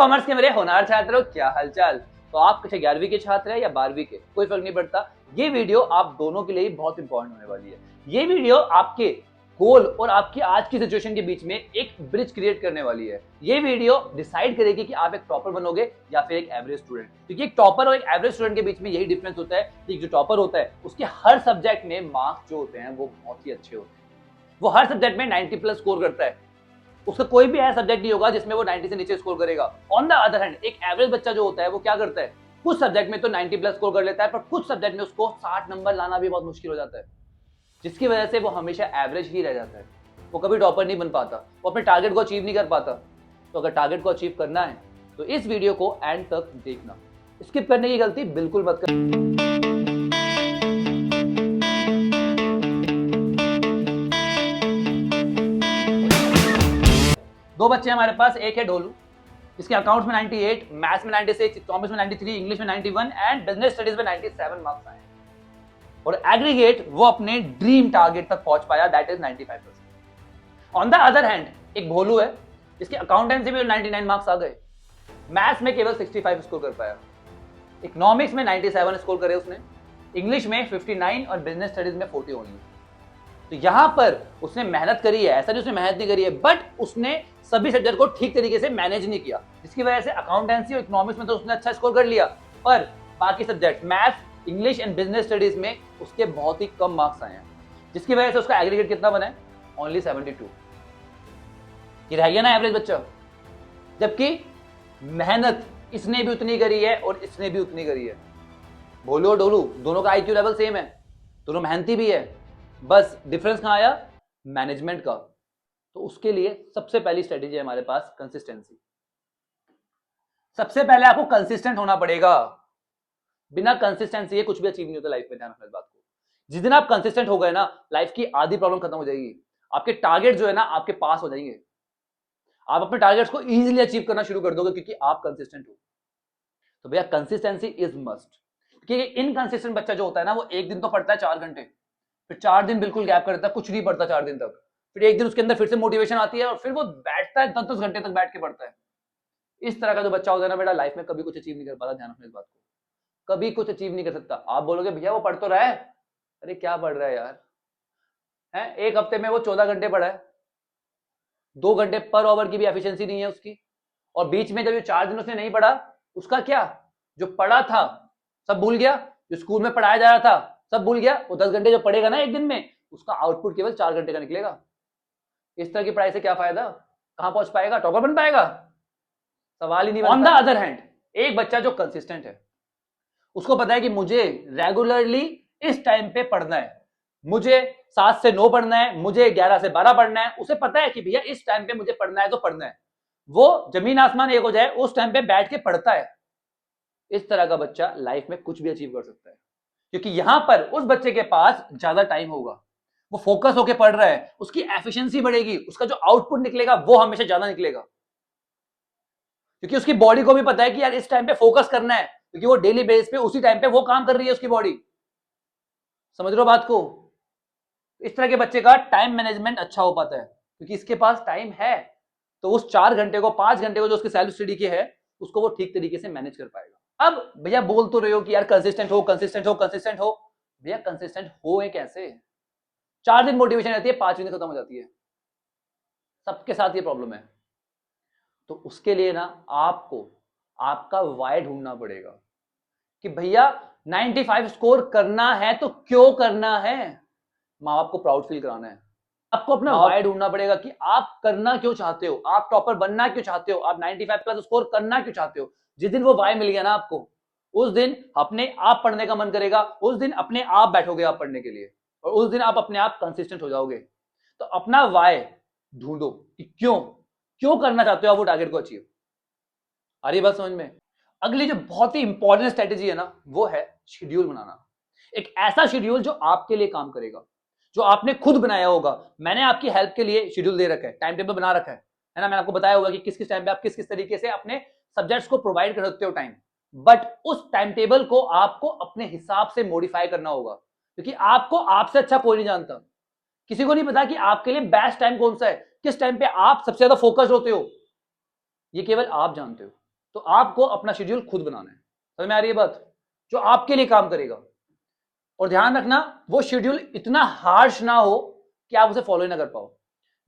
Commerce के मेरे होनहार छात्रों, क्या हालचाल। तो आप कक्षा 11वीं के छात्र हैं या 12वीं के, कोई फर्क नहीं पड़ता। ये वीडियो आप दोनों के लिए बहुत इंपॉर्टेंट होने वाली है। ये वीडियो आपके गोल और आपकी आज की सिचुएशन के बीच में एक ब्रिज क्रिएट करने वाली है। ये वीडियो डिसाइड करेगी कि आप एक टॉपर बनोगे या फिर एक एवरेज स्टूडेंट, क्योंकि एक टॉपर और एक एवरेज स्टूडेंट के बीच में यही डिफरेंस होता है कि जो टॉपर होता है उसके हर सब्जेक्ट में मार्क्स जो होते हैं वो बहुत ही अच्छे होते हैं। वो हर सब्जेक्ट में 90 प्लस स्कोर करता है। उसका कोई भी ऐसा सब्जेक्ट नहीं होगा जिसमें वो 90 से नीचे स्कोर करेगा। ऑन द अदर हैंड एक एवरेज बच्चा जो होता है वो क्या करता है, कुछ सब्जेक्ट में तो 90 प्लस स्कोर कर लेता है, पर कुछ सब्जेक्ट में उसको 60 नंबर लाना भी बहुत मुश्किल हो जाता है, जिसकी वजह से वो हमेशा एवरेज ही रह जाता है। वो कभी टॉपर नहीं बन पाता, वो अपने टारगेट को अचीव नहीं कर पाता। तो अगर टारगेट को अचीव करना है तो इस वीडियो को एंड तक देखना, स्किप करने की गलती बिल्कुल मत कर। दो बच्चे हमारे पास, एक है ढोलू, इसके अकाउंट्स में 98, मैथ्स में 96, कॉमर्स में 93, इंग्लिश में 91 एंड बिजनेस स्टडीज में 97 मार्क्स आए और एग्रीगेट वो अपने ड्रीम टारगेट तक पहुंच पाया, that is 95%। On the other hand एक भोलू है, इसके अकाउंटेंसी में 99 मार्क्स आ गए, मैथ्स में केवल 65 स्कोर कर पाया, इकोनॉमिक्स में 97 स्कोर करे उसने, इंग्लिश में 59 और बिजनेस स्टडीज में 40 ओनली। तो यहां पर उसने मेहनत करी है, ऐसा नहीं उसने मेहनत नहीं करी है, बट उसने सभी सब्जेक्ट को ठीक तरीके से मैनेज नहीं किया, जिसकी वजह से अकाउंटेंसी और इकोनॉमिक्स में तो उसने अच्छा स्कोर कर लिया, पर बाकी subject maths, English and business studies में उसके बहुत ही कम मार्क्स आए हैं, जिसकी वजह से उसका एग्रीगेट कितना बना है, ओनली 72। ये रह गया ना एवरेज बच्चा, जबकि मेहनत इसने भी उतनी करी है और इसने भी उतनी करी है। भोलू और डोलू दोनों का आईक्यू लेवल सेम है, दोनों मेहनती भी है, बस डिफरेंस कहां आया, मैनेजमेंट का। तो उसके लिए सबसे पहली स्ट्रेटेजी है हमारे पास, कंसिस्टेंसी। सबसे पहले आपको कंसिस्टेंट होना पड़ेगा। बिना कंसिस्टेंसी ये कुछ भी अचीव नहीं होता लाइफ में, ध्यान रखना इस बात को। जिस दिन आप कंसिस्टेंट हो गए ना, लाइफ की आधी प्रॉब्लम खत्म हो जाएगी। आपके टारगेट जो है ना आपके पास हो जाएंगे, आप अपने टारगेट्स को इजीली अचीव करना शुरू कर दोगे, क्योंकि आप कंसिस्टेंट हो। तो भैया कंसिस्टेंसी इज मस्ट। क्योंकि इनकंसिस्टेंट बच्चा जो होता है ना, वो एक दिन तो पढ़ता है 4 घंटे, फिर 4 दिन बिल्कुल गैप करता है, कुछ नहीं पढ़ता 4 दिन तक, फिर एक दिन उसके अंदर फिर से मोटिवेशन आती है और फिर वो बैठता है 10-10 घंटे तक बैठ के पढ़ता है। इस तरह का जो बच्चा होता है ना बेटा, लाइफ में कभी कुछ अचीव नहीं कर पाता, ध्यान रखना इस बात को, कभी कुछ अचीव नहीं कर सकता। आप बोलोगे भैया वो पढ़ तो रहा है, अरे क्या पढ़ रहा है यार, है एक हफ्ते में वो 14 घंटे पढ़ा है, 2 घंटे पर आवर की भी एफिशिएंसी नहीं है उसकी, और बीच में जब ये 4 दिन उसने नहीं पढ़ा, उसका क्या, जो पढ़ा था सब भूल गया, जो स्कूल में पढ़ाया जा रहा था सब भूल गया। वो 10 घंटे जो पढ़ेगा ना एक दिन में, उसका आउटपुट केवल 4 घंटे का निकलेगा। इस तरह की पढ़ाई से क्या फायदा, कहां पहुंच पाएगा, टॉपर बन पाएगा, सवाल ही नहीं बनता। ऑन द अदर हैंड एक बच्चा जो कंसिस्टेंट है, उसको पता है कि मुझे रेगुलरली इस टाइम पे पढ़ना है, मुझे 7 से 9 पढ़ना है, मुझे 11 से 12 पढ़ना है, उसे पता है कि भैया इस टाइम पे मुझे पढ़ना है तो पढ़ना है। वो जमीन आसमान एक हो जाए उस टाइम पे बैठ के पढ़ता है। इस तरह का बच्चा लाइफ में कुछ भी अचीव कर सकता है, क्योंकि यहां पर उस बच्चे के पास ज्यादा टाइम होगा, वो फोकस होकर पढ़ रहा है, उसकी एफिशिएंसी बढ़ेगी, उसका जो आउटपुट निकलेगा वो हमेशा ज्यादा निकलेगा, क्योंकि उसकी बॉडी को भी पता है कि यार इस टाइम पे फोकस करना है, क्योंकि वो डेली बेस पे उसी टाइम पे वो काम कर रही है उसकी बॉडी। समझ लो बात को। इस तरह के बच्चे का टाइम मैनेजमेंट अच्छा हो पाता है, क्योंकि इसके पास टाइम है, तो उस 4 घंटे को 5 घंटे को जो उसके सेल्फ स्टडी के है उसको वो ठीक तरीके से मैनेज कर पाएगा। अब भैया बोल तो रहे हो कि यार कंसिस्टेंट हो, कंसिस्टेंट हो, कंसिस्टेंट हो, भैया कंसिस्टेंट हो कैसे, 4 दिन मोटिवेशन रहती है, 5 दिन खत्म हो जाती है, सबके साथ ये प्रॉब्लम है। तो उसके लिए ना आपको आपका वाई ढूंढना पड़ेगा कि भैया 95 स्कोर करना है तो क्यों करना है, माँ बाप को प्राउड फील कराना है। आपको अपना वाई ढूंढना पड़ेगा कि आप करना क्यों चाहते हो, आप टॉपर बनना क्यों चाहते हो, आप 95 प्लस स्कोर करना क्यों चाहते हो। जिस दिन वो वाई मिल गया ना आपको, उस दिन अपने आप पढ़ने का मन करेगा, उस दिन अपने आप बैठोगे आप पढ़ने के लिए, और उस दिन आप अपने आप कंसिस्टेंट हो जाओगे। तो अपना वाई ढूंढो कि क्यों करना चाहते हो आप वो टारगेट को अचीव। आ रही बात समझ में। अगली जो बहुत ही इंपॉर्टेंट स्ट्रेटेजी है ना, वो है शेड्यूल बनाना। एक ऐसा शेड्यूल जो आपके लिए काम करेगा, जो आपने खुद बनाया होगा। मैंने आपकी हेल्प के लिए शेड्यूल दे रखा है, टाइम टेबल बना रखा है ना, मैंने आपको बताया होगा कि किस किस टाइम पे आप किस किस तरीके से अपने सब्जेक्ट्स को प्रोवाइड कर सकते हो टाइम, बट उस टाइम टेबल को आपको अपने हिसाब से मॉडिफाई करना होगा, क्योंकि आपको आपसे अच्छा कोई नहीं जानता। किसी को नहीं पता कि आपके लिए बेस्ट टाइम कौन सा है, किस टाइम पे आप सबसे ज्यादा फोकस्ड होते हो, ये केवल आप जानते हो। तो आपको अपना शेड्यूल खुद बनाना है। समझ में आ रही है बात? जो आपके लिए काम करेगा। और ध्यान रखना वो शेड्यूल इतना हार्श ना हो कि आप उसे फॉलो ही ना कर पाओ।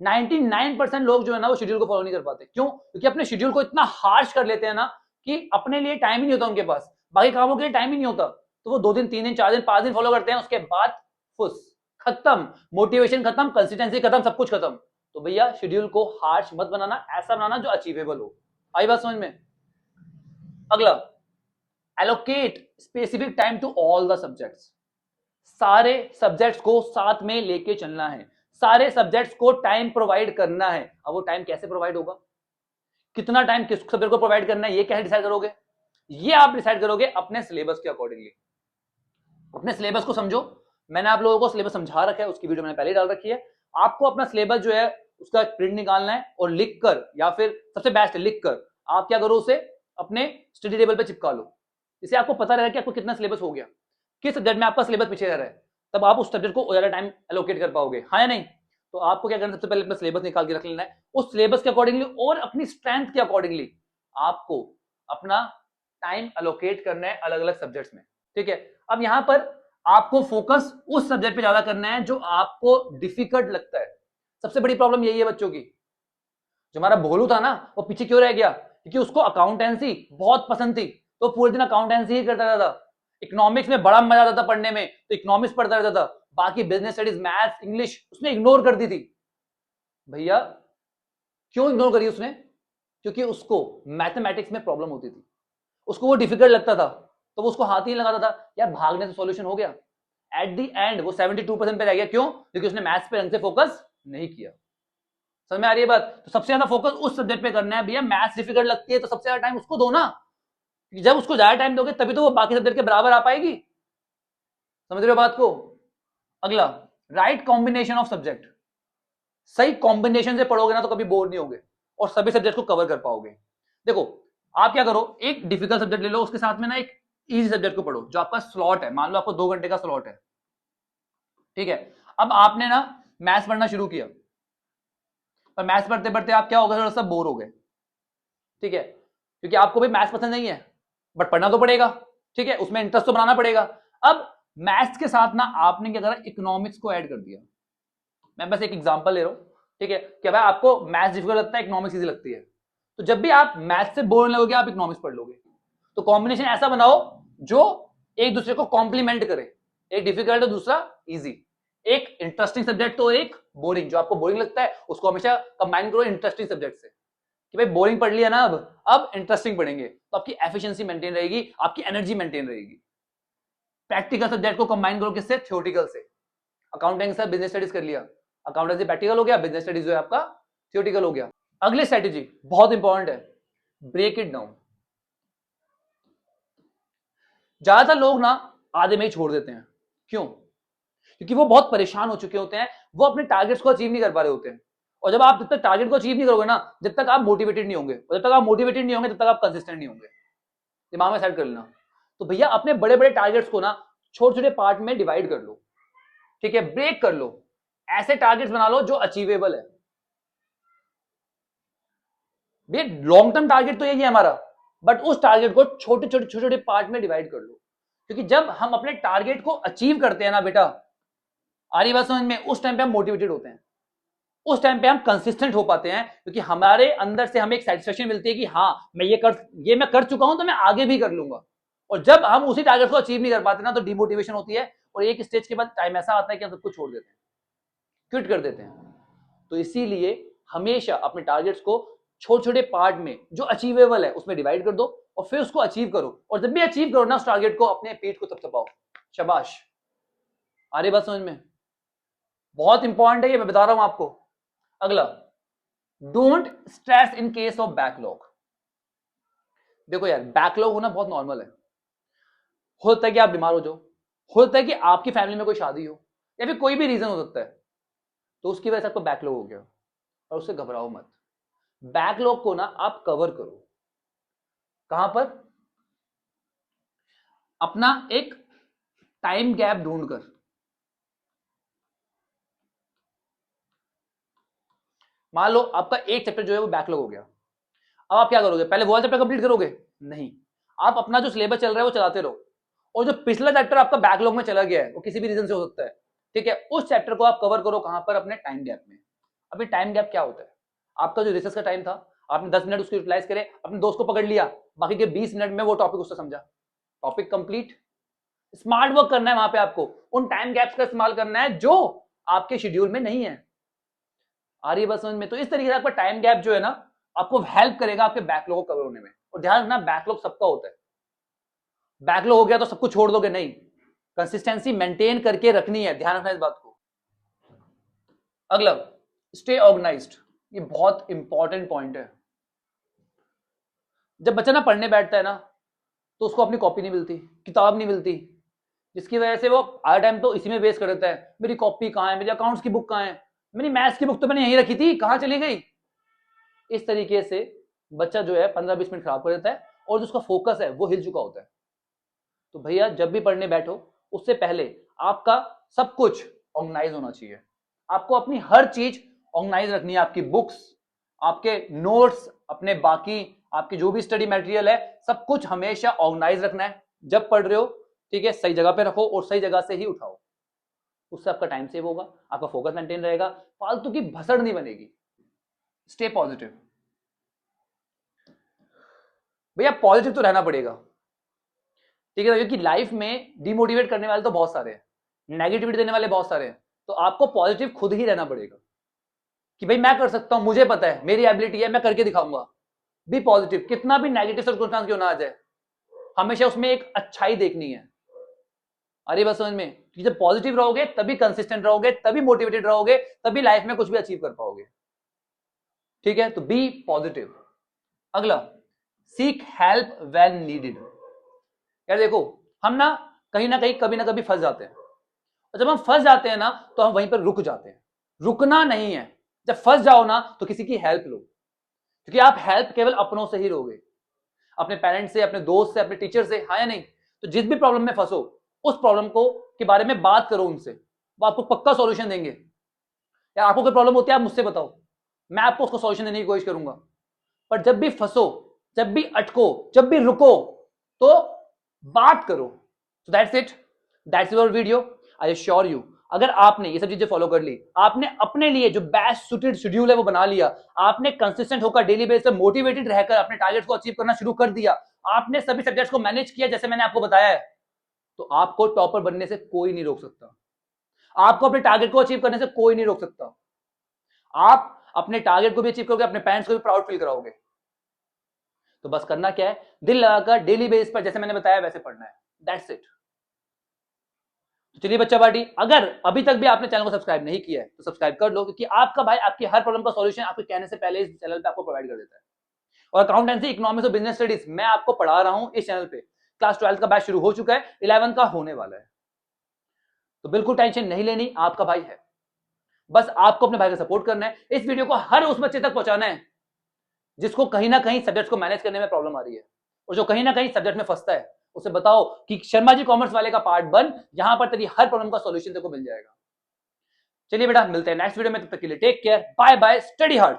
99% लोग जो है ना वो शेड्यूल को फॉलो नहीं कर पाते। क्यों? क्योंकि अपने शेड्यूल को इतना हार्श कर लेते हैं ना कि अपने लिए टाइम ही नहीं होता उनके पास, बाकी कामों के लिए टाइम ही नहीं होता। तो वो 2 दिन 3 दिन 4 दिन 5 दिन फॉलो करते हैं, उसके बाद फुस, खत्म, मोटिवेशन खत्म, कंसिस्टेंसी खत्म, सब कुछ खत्म। तो भैया शेड्यूल को हार्श मत बनाना, ऐसा बनाना जो अचीवेबल हो। आई बात समझ में? अगला, allocate specific time to all the subjects. सारे सब्जेक्ट्स को साथ में लेके चलना है, सारे सब्जेक्ट्स को टाइम प्रोवाइड करना है। अब वो टाइम कैसे प्रोवाइड होगा, कितना टाइम किस सब्जेक्ट को प्रोवाइड करना है, ये कैसे डिसाइड करोगे? ये आप डिसाइड करोगे अपने सिलेबस के अकॉर्डिंगली। अपने सिलेबस को समझो, मैंने आप लोगों को सिलेबस समझा रखा है, उसकी वीडियो मैंने पहले डाल रखी है। आपको अपना सिलेबस जो है उसका प्रिंट निकालना है और लिखकर, या फिर सबसे बेस्ट लिखकर आप क्या करो, उसे अपने स्टडी टेबल पे चिपका लो। इससे आपको पता रहेगा कि आपको कितना सिलेबस हो गया, किस सब्जेक्ट में आपका सिलेबस पीछे रह रहा है, तब आप उस सब्जेक्ट को ज्यादा टाइम एलोकेट कर पाओगे। हाँ या नहीं? तो आपको क्या करना है, सबसे पहले अपना सिलेबस निकाल के रख लेना है, उस सिलेबस के अकॉर्डिंगली और अपनी स्ट्रेंथ के अकॉर्डिंगली आपको अपना टाइम एलोकेट करना है अलग अलग सब्जेक्ट्स में। ठीक है, अब यहां पर आपको फोकस उस सब्जेक्ट पे ज्यादा करना है जो आपको डिफिकल्ट लगता है। सबसे बड़ी प्रॉब्लम यही है बच्चों की, जो हमारा भोलू था ना वो पीछे क्यों रह गया? क्योंकि उसको अकाउंटेंसी बहुत पसंद थी, तो पूरे दिन अकाउंटेंसी ही करता रहता था। इकोनॉमिक्स में बड़ा मजा आता था पढ़ने में, तो इकोनॉमिक्स पढ़ता रहता था, बाकी बिजनेस स्टडीज, मैथ्स, इंग्लिश उसने इग्नोर कर दी थी। भैया क्यों इग्नोर करी उसने? क्योंकि उसको मैथमेटिक्स में प्रॉब्लम होती थी, उसको वो डिफिकल्ट लगता था, तो वो उसको हाथ ही लगाता था, यार भागने से सॉल्यूशन हो गया। एट द एंड वो 72% पे रह गया। क्यों? क्योंकि उसने मैथ्स पे ढंग से फोकस नहीं किया। समझ में आ रही है बात? तो सबसे ज्यादा फोकस उस सब्जेक्ट पे करना है। भैया मैथ्स डिफिकल्ट लगती है तो सबसे ज्यादा टाइम उसको दो ना, जब उसको ज्यादा टाइम दोगे तभी तो वो बाकी सब्जेक्ट के बराबर आ पाएगी। समझ रहे हो बात को? अगला, राइट कॉम्बिनेशन ऑफ सब्जेक्ट। सही कॉम्बिनेशन से पढ़ोगे ना तो कभी बोर नहीं होगे और सभी सब्जेक्ट को कवर कर पाओगे। देखो आप क्या करो, एक डिफिकल्ट सब्जेक्ट ले लो, उसके साथ में ना एक इजी सब्जेक्ट को पढ़ो जो आपका स्लॉट है। मान लो आपको 2 घंटे का स्लॉट है, ठीक है। अब आपने ना मैथ्स पढ़ना शुरू किया, पर मैथ्स पढ़ते पढ़ते आप क्या हो गए, थोड़ा सा बोर हो गए, ठीक है, क्योंकि आपको भी मैथ्स पसंद नहीं है, बट पढ़ना तो पड़ेगा, ठीक है, उसमें इंटरेस्ट तो बनाना पड़ेगा। अब मैथ्स के साथ ना आपने क्या करा, इकोनॉमिक्स को ऐड कर दिया। मैं बस एक एग्जांपल ले रहा हूं, ठीक है, कि भाई आपको मैथ्स डिफिकल्ट लगता है, इकोनॉमिक्स इजी लगती है, तो जब भी आप मैथ्स से बोर होने लगोगे आप इकोनॉमिक्स पढ़ लोगे। तो कॉम्बिनेशन ऐसा बनाओ जो एक दूसरे को कॉम्प्लीमेंट करे, एक डिफिकल्ट है दूसरा इजी, एक इंटरेस्टिंग सब्जेक्ट तो एक बोरिंग, जो आपको बोरिंग लगता है उसको हमेशा कंबाइन करो इंटरेस्टिंग सब्जेक्ट से, कि भाई बोरिंग पढ़ लिया ना, अब इंटरेस्टिंग पढ़ेंगे, तो आपकी एफिशिएंसी मेंटेन रहेगी, आपकी एनर्जी मेंटेन रहेगी। प्रैक्टिकल सब्जेक्ट को कंबाइन करो किससे, थ्योरेटिकल से। अकाउंटिंग से बिजनेस स्टडीज कर लिया, अकाउंटेंसी प्रैक्टिकल हो गया, बिजनेस स्टडीज जो है आपका थ्योरेटिकल हो गया। अगली स्ट्रेटेजी बहुत इंपॉर्टेंट है, ब्रेक इट डाउन। ज्यादातर लोग ना आधे में ही छोड़ देते हैं। क्यों? क्योंकि वो बहुत परेशान हो चुके होते हैं, वो अपने टारगेट्स को अचीव नहीं कर पा रहे होते हैं। और जब आप जब तक टारगेट को अचीव नहीं करोगे ना, जब तक आप मोटिवेटेड नहीं होंगे, और जब तक आप मोटिवेटेड नहीं होंगे तब तक आप कंसिस्टेंट नहीं होंगे। दिमाग में सेट कर लेना। तो भैया अपने बड़े बड़े टारगेट्स को ना छोटे छोटे पार्ट में डिवाइड कर लो, ठीक है, ब्रेक कर लो, ऐसे टारगेट्स बना लो जो अचीवेबल है। भैया लॉन्ग टर्म टारगेट तो यही है हमारा, बट उस टारगेट को छोटे छोटे छोटे छोटे पार्ट में डिवाइड कर लो, क्योंकि जब हम अपने टारगेट को अचीव करते हैं ना बेटा, आ रही बात समझ में, उस टाइम पे हम मोटिवेटेड होते हैं, उस टाइम पे हम कंसिस्टेंट हो पाते हैं, क्योंकि हमारे अंदर से हमें एक सेटिस्फेक्शन मिलती है कि हाँ मैं ये मैं कर चुका हूं तो मैं आगे भी कर लूंगा। और जब हम उसी टारगेट को अचीव नहीं कर पाते ना तो डिमोटिवेशन होती है, और एक स्टेज के बाद टाइम ऐसा आता है कि हम सब कुछ छोड़ देते हैं, क्विट कर देते हैं। तो इसीलिए हमेशा अपने टारगेट्स को छोटे छोटे पार्ट में जो अचीवेबल है उसमें डिवाइड कर दो, और फिर उसको अचीव करो, और जब भी अचीव करो ना उस टारगेट को, अपने पेट को थपथपाओ, शाबाश। आ रही बात समझ में? बहुत इंपॉर्टेंट है ये, मैं बता रहा हूं आपको। अगला, don't stress in case of backlog. देखो यार बैकलॉग होना बहुत नॉर्मल है, होता है कि आप बीमार हो जाओ, होता है कि आपकी फैमिली में कोई शादी हो, या फिर कोई भी रीजन हो सकता है, तो उसकी वजह से आपको बैकलॉग हो गया, और उससे घबराओ मत। बैकलॉग को ना आप कवर करो, कहां पर, अपना एक टाइम गैप ढूंढकर। मान लो आपका एक चैप्टर जो है वो बैकलॉग हो गया, अब आप क्या करोगे, पहले वो वाला चैप्टर कंप्लीट करोगे? नहीं, आप अपना जो सिलेबस चल रहा है वो चलाते रहो, और जो पिछला चैप्टर आपका बैकलॉग में चला गया है वो किसी भी रीजन से हो सकता है, ठीक है, उस चैप्टर को आप कवर करो कहां पर, अपने टाइम गैप में। अभी टाइम गैप क्या होता है, आपका जो रिसर्च का टाइम था, आपने 10 मिनट उसको यूटिलाइज करे, अपने दोस्त को पकड़ लिया, बाकी के 20 मिनट में वो टॉपिक उससे समझा, टॉपिक कंप्लीट। स्मार्ट वर्क करना है वहां पे, आपको उन टाइम गैप्स का इस्तेमाल करना है जो आपके शेड्यूल में नहीं है। आ रही है बात समझ में? तो इस तरीके से आपका टाइम गैप जो है ना, आपको हेल्प करेगा आपके बैकलॉग को कवर होने में। और ध्यान रखना, बैकलॉग सबका होता है, बैकलॉग हो गया तो सब कुछ छोड़ दोगे नहीं, कंसिस्टेंसी मेंटेन करके रखनी है, ध्यान रखना इस बात को। अगला, स्टे ऑर्गेनाइज्ड, ये बहुत इंपॉर्टेंट पॉइंट है। जब बच्चा ना पढ़ने बैठता है ना, तो उसको अपनी कॉपी नहीं मिलती, किताब नहीं मिलती, जिसकी वजह से वो आधा टाइम तो इसी में वेस्ट कर देता है, मेरी कॉपी कहाँ है, मेरी अकाउंट्स की बुक कहाँ है, मेरी मैथ्स की बुक तो मैंने यहीं रखी थी, कहाँ चली गई। इस तरीके से बच्चा जो है 15-20 मिनट खराब कर देता है, और जो उसका फोकस है वो हिल चुका होता है। तो भैया जब भी पढ़ने बैठो, उससे पहले आपका सब कुछ ऑर्गेनाइज होना चाहिए, आपको अपनी हर चीज ऑर्गेनाइज रखनी है, आपकी बुक्स, आपके नोट्स, अपने बाकी आपकी जो भी स्टडी मटेरियल है, सब कुछ हमेशा ऑर्गेनाइज रखना है। जब पढ़ रहे हो, ठीक है, सही जगह पे रखो और सही जगह से ही उठाओ, उससे आपका टाइम सेव होगा, आपका फोकस मेंटेन रहेगा, फालतू की भसड़ नहीं बनेगी। स्टे पॉजिटिव, भैया पॉजिटिव तो रहना पड़ेगा, ठीक है, क्योंकि लाइफ में डिमोटिवेट करने वाले तो बहुत सारे हैं, नेगेटिविटी देने वाले बहुत सारे हैं, तो आपको पॉजिटिव खुद ही रहना पड़ेगा कि भाई मैं कर सकता हूं, मुझे पता है, मेरी एबिलिटी है, मैं करके दिखाऊंगा। बी पॉजिटिव, कितना भी नेगेटिव सर्कमस्टेंस क्यों ना आ जाए, हमेशा उसमें एक अच्छाई देखनी है। अरे बस समझ में, कि जब पॉजिटिव रहोगे तभी कंसिस्टेंट रहोगे, तभी मोटिवेटेड रहोगे, तभी लाइफ में कुछ भी अचीव कर पाओगे, ठीक है। तो बी पॉजिटिव। अगला, सीक हेल्प व्हेन नीडेड। यार देखो, हम ना कहीं कभी ना कभी फंस जाते हैं, और जब हम फंस जाते हैं ना तो हम वहीं पर रुक जाते हैं। रुकना नहीं है, जब फंस जाओ ना तो किसी की हेल्प लो, क्योंकि आप हेल्प केवल अपनों से ही लोगे, अपने पेरेंट्स से, अपने दोस्त से, अपने टीचर से, हाँ या नहीं। तो जिस भी प्रॉब्लम में फंसो, उस प्रॉब्लम को के बारे में बात करो उनसे, वो आपको पक्का सॉल्यूशन देंगे। या आपको कोई प्रॉब्लम होती है, आप मुझसे बताओ, मैं आपको उसको सॉल्यूशन देने की कोशिश करूंगा। पर जब भी फंसो, जब भी अटको, जब भी रुको, तो बात करो। So that's it, that's your video. I assure you, अगर आपने ये सब चीजें फॉलो कर ली, आपने अपने लिए जो बेस्ट सुटेड शेड्यूल है वो बना लिया, आपने कंसिस्टेंट होकर डेली बेसिस पे मोटिवेटेड रहकर अपने टारगेट्स को अचीव करना शुरू कर दिया, आपने सभी सब्जेक्ट्स को मैनेज किया जैसे मैंने आपको बताया है, तो आपको टॉपर बनने से कोई नहीं रोक सकता, आपको अपने टारगेट को अचीव करने से कोई नहीं रोक सकता। आप अपने टारगेट को भी अचीव करोगे, अपने पेरेंट्स को भी प्राउड फील कराओगे। तो बस करना क्या है, दिल लगाकर डेली बेसिस पर जैसे मैंने बताया वैसे पढ़ना है, दैट्स इट। तो चलिए बच्चा पार्टी, अगर अभी तक भी आपने चैनल को सब्सक्राइब नहीं किया है तो सब्सक्राइब कर लो, क्योंकि आपका भाई आपकी हर प्रॉब्लम का सॉल्यूशन आपके कहने से पहले इस चैनल पे आपको प्रोवाइड कर देता है। और अकाउंटेंसी, इकोनॉमिक्स और बिजनेस स्टडीज मैं आपको पढ़ा रहा हूं इस चैनल पे। क्लास 12 का बैच शुरू हो चुका है, 11 का होने वाला है, तो बिल्कुल टेंशन नहीं लेनी, आपका भाई है। बस आपको अपने भाई का सपोर्ट करना है, इस वीडियो को हर उस बच्चे तक पहुंचाना है जिसको कहीं ना कहीं सब्जेक्ट को मैनेज करने में प्रॉब्लम आ रही है, और जो कहीं ना कहीं सब्जेक्ट में फंसता है, उसे बताओ कि शर्मा जी कॉमर्स वाले का पार्ट बन, यहां पर तेरी हर प्रॉब्लम का सॉल्यूशन तेरे को मिल जाएगा। चलिए बेटा, मिलते हैं नेक्स्ट वीडियो में, तब तक के लिए take care, bye bye, study hard.